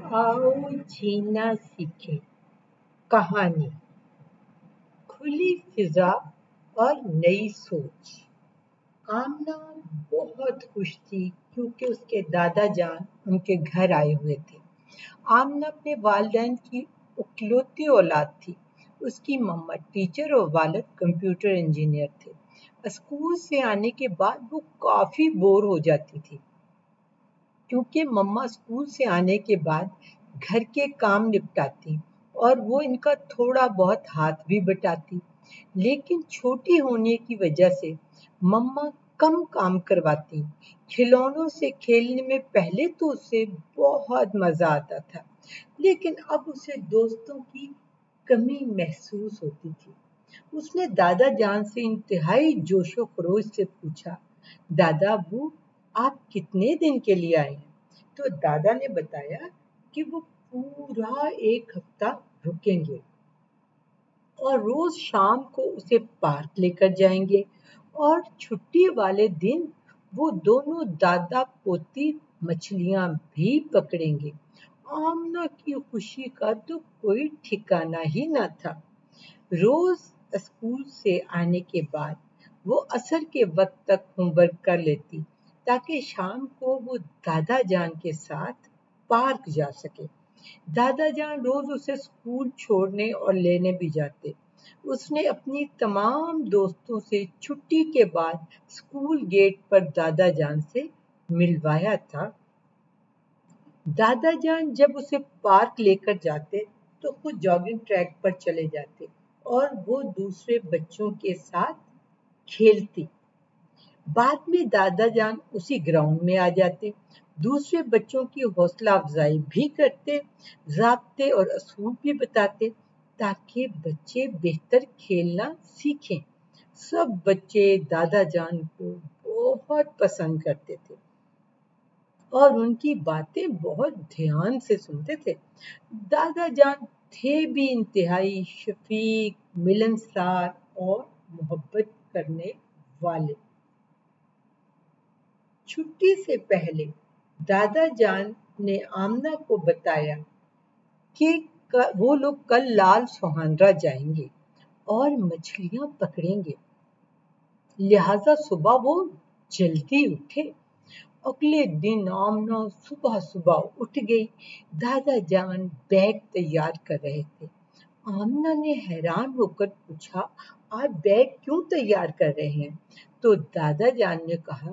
आओ जीना सीखे कहानी। खुली फिजा और नई सोच। आमना बहुत खुश थी क्योंकि उसके दादा जान उनके घर आए हुए थे। आमना अपने वालिदैन की इकलौती औलाद थी। उसकी मम्मा टीचर और वालिद कंप्यूटर इंजीनियर थे। स्कूल से आने के बाद वो काफी बोर हो जाती थी क्योंकि मम्मा स्कूल से आने के बाद घर के काम निपटाती और वो इनका थोड़ा बहुत हाथ भी बटाती। लेकिन छोटी होने की वजह से मम्मा कम काम करवाती। खिलौनों से खेलने में पहले तो उसे बहुत मजा आता था, लेकिन अब उसे दोस्तों की कमी महसूस होती थी। उसने दादा जान से इंतहाई जोशो खरोश से पूछा, दादा अब्बू आप कितने दिन के लिए आए हैं? तो दादा ने बताया कि वो पूरा 1 हफ्ता रुकेंगे और रोज शाम को उसे पार्क लेकर जाएंगे और छुट्टी वाले दिन वो दोनों दादा पोती मछलियां भी पकड़ेंगे। आमना की खुशी का तो कोई ठिकाना ही न था। रोज स्कूल से आने के बाद वो असर के वक्त तक होमवर्क कर लेती ताकि शाम को वो दादा जान के साथ पार्क जा सके। दादा जान रोज उसे स्कूल छोड़ने और लेने भी जाते। उसने अपनी तमाम दोस्तों से छुट्टी के बाद स्कूल गेट पर दादा जान से मिलवाया था। दादा जान जब उसे पार्क लेकर जाते तो खुद जॉगिंग ट्रैक पर चले जाते और वो दूसरे बच्चों के साथ खेलती। बाद में दादा जान उसी ग्राउंड में आ जाते, दूसरे बच्चों की हौसला अफजाई भी करते, ज़ाब्ते और असूल भी बताते ताकि बच्चे बेहतर खेलना सीखें। सब बच्चे दादा जान को बहुत पसंद करते थे और उनकी बातें बहुत ध्यान से सुनते थे। दादा जान थे भी इंतहाई शफीक, मिलनसार और मोहब्बत करने वाले। छुट्टी से पहले दादा जान ने आमना को बताया कि वो लोग कल लाल सोहंद्रा जाएंगे और मछलियां पकड़ेंगे, लिहाजा सुबह वो जल्दी उठे। अगले दिन आमना सुबह सुबह उठ गई। दादा जान बैग तैयार कर रहे थे। आमना ने हैरान होकर पूछा, आप बैग क्यों तैयार कर रहे हैं? तो दादा जान ने कहा,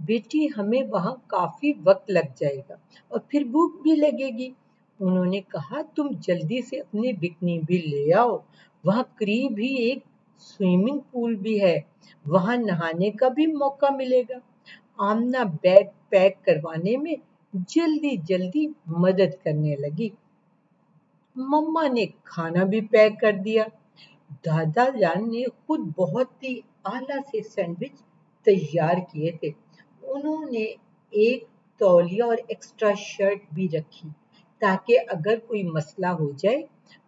बेटी हमें वहां काफी वक्त लग जाएगा और फिर भूख भी लगेगी। उन्होंने कहा, तुम जल्दी से अपनी बिकनी भी ले आओ, वहां करीब ही एक स्विमिंग पूल भी है, वहां नहाने का भी मौका मिलेगा। आमना बैग पैक करवाने में जल्दी जल्दी मदद करने लगी। मम्मा ने खाना भी पैक कर दिया। दादा जान ने खुद बहुत ही आला से सैंडविच तैयार किए थे। उन्होंने एक तौलिया और एक्स्ट्रा शर्ट भी रखी ताकि अगर कोई मसला हो जाए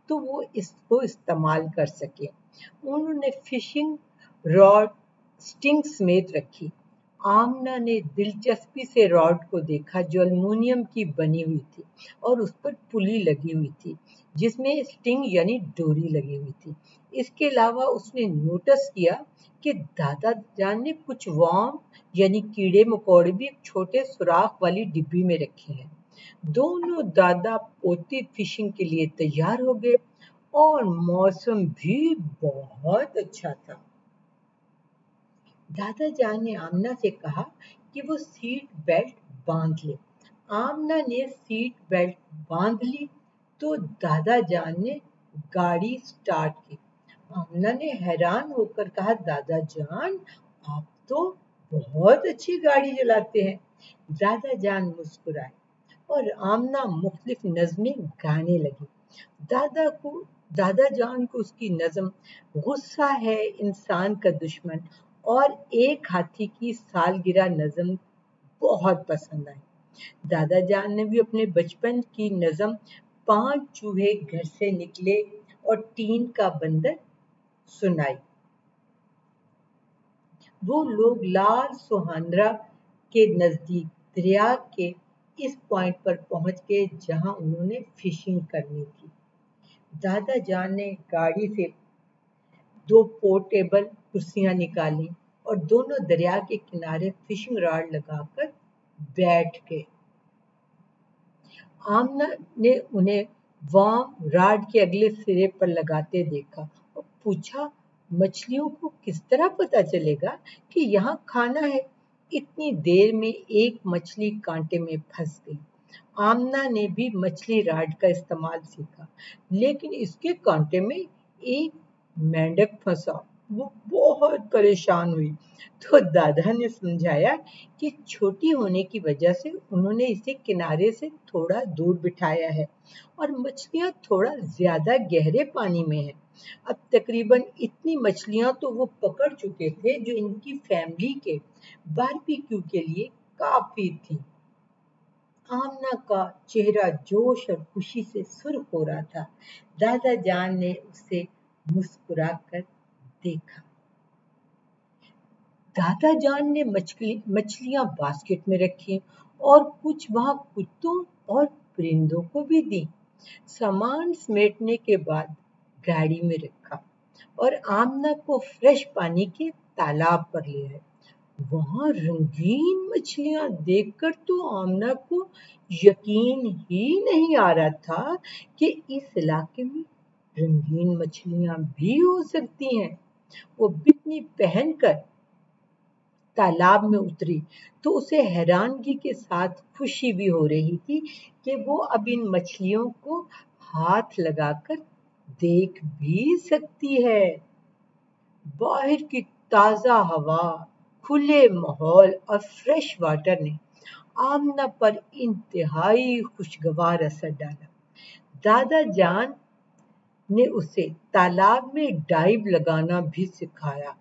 तो वो इसको इस्तेमाल कर सके। उन्होंने फिशिंग रॉड स्टिंग समेत रखी। आमना ने दिलचस्पी से रॉड को देखा जो एल्युमिनियम की बनी हुई थी और उस पर पुली लगी हुई थी जिसमें स्टिंग यानी डोरी लगी हुई थी। इसके अलावा उसने नोटिस किया कि दादा जान ने कुछ वर्म यानी कीड़े मकोड़े भी एक छोटे सुराख वाली डिब्बी में रखे हैं। दोनों दादा पोती फिशिंग के लिए तैयार हो गए और मौसम भी बहुत अच्छा था। दादा जान ने आमना से कहा कि वो सीट बेल्ट बांध ले। आमना ने सीट बेल्ट बांध ली तो दादा जान ने गाड़ी स्टार्ट की। आमना ने हैरान होकर कहा, दादा जान आप तो बहुत अच्छी गाड़ी चलाते हैं। दादा जान मुस्कुराए और आमना मुख्तलिफ नज़में गाने लगी। दादा जान को उसकी नज़म गुस्सा है इंसान का दुश्मन और एक हाथी की सालगिरह नज़म बहुत पसंद आई। दादा जान ने भी अपने बचपन की नज़म 5 चूहे घर से निकले और टीन का बंदर सुनाई। वो लोग लाल सोहंद्रा के नजदीक दरिया के इस पॉइंट पर पहुंच गए जहां उन्होंने फिशिंग करनी थी। दादा जान ने गाड़ी से 2 पोर्टेबल कुर्सियां निकाली और दोनों दरिया के किनारे फिशिंग रॉड लगाकर बैठ गए। आमना ने उन्हें वार्म रॉड के अगले सिरे पर लगाते देखा और पूछा, मछलियों को किस तरह पता चलेगा कि यहाँ खाना है? इतनी देर में एक मछली कांटे में फंस गई। आमना ने भी मछली रॉड का इस्तेमाल सीखा, लेकिन इसके कांटे में एक मेंढक फंसा। वो बहुत परेशान हुई, तो दादा ने समझाया कि छोटी होने की वजह से उन्होंने इसे किनारे से थोड़ा दूर बिठाया है और मछलियां थोड़ा ज्यादा गहरे पानी में हैं। अब तकरीबन इतनी मछलियां तो वो पकड़ चुके थे जो इनकी फैमिली के बारबेक्यू के लिए काफी थी। आमना का चेहरा जोश और खुशी से सुर्ख हो रहा था। दादा जान ने उसे मुस्कुराकर देखा। दादा जान ने मछलियां बास्केट में रखी और कुछ वहां कुत्तों और परिंदों को भी दी। सामान समेटने के बाद गाड़ी में रखा और आमना को फ्रेश पानी के तालाब पर ले आए। वहां रंगीन मछलियां देखकर तो आमना को यकीन ही नहीं आ रहा था कि इस इलाके में रंगीन मछलियां भी हो सकती हैं। वो बिकनी पहनकर तालाब में उतरी तो उसे हैरानगी के साथ खुशी भी हो रही थी कि वो अब इन मछलियों को हाथ लगाकर देख भी सकती है। बाहर की ताजा हवा, खुले माहौल और फ्रेश वाटर ने आमना पर इंतहाई खुशगवार असर डाला। दादा जान ने उसे तालाब में डाइव लगाना भी सिखाया,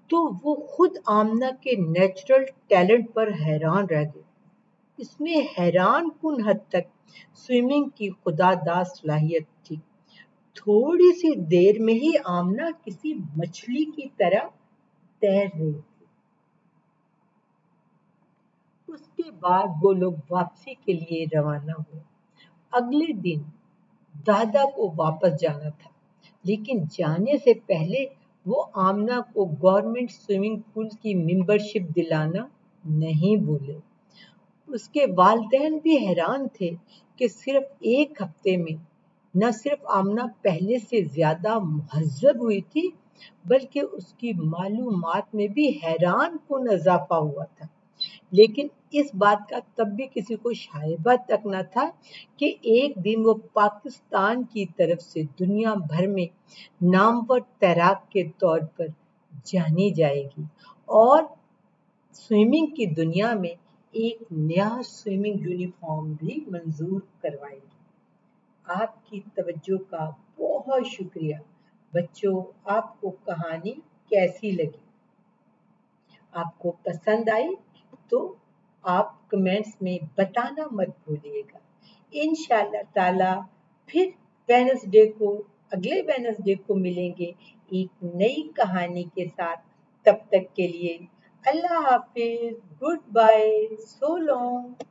तो वो खुद आमना के नेचुरल टैलेंट पर हैरान रह गए। इसमें हैरान कुन हद तक स्विमिंग की खुदादाद सलाहियत थी। थोड़ी सी देर में ही आमना किसी मछली की तरह तैर रही थी। उसके बाद वो लोग वापसी के लिए रवाना हुए। अगले दिन दादा को वापस जाना था, लेकिन जाने से पहले वो आमना को गवर्नमेंट स्विमिंग पूल की मेंबरशिप दिलाना नहीं भूले। उसके वालिदैन भी हैरान थे कि सिर्फ एक हफ्ते में न सिर्फ आमना पहले से ज्यादा मुहज्जब हुई थी, बल्कि उसकी मालूमात में भी हैरान कुन इजाफा हुआ था। लेकिन इस बात का तब भी किसी को शायबा तक न था कि एक दिन वो पाकिस्तान की तरफ से दुनिया भर में नामवर तैराक के तौर पर जानी जाएगी और स्विमिंग की दुनिया में एक नया स्विमिंग यूनिफॉर्म भी मंजूर करवाएगी। आपकी तवज्जो का बहुत शुक्रिया। बच्चों, आपको कहानी कैसी लगी? आपको पसंद आई तो आप कमेंट्स में बताना मत भूलिएगा। इंशाअल्लाह ताला फिर अगले वेडनेसडे को मिलेंगे एक नई कहानी के साथ। तब तक के लिए अल्लाह हाफिज, गुड बाय, सो लॉन्ग।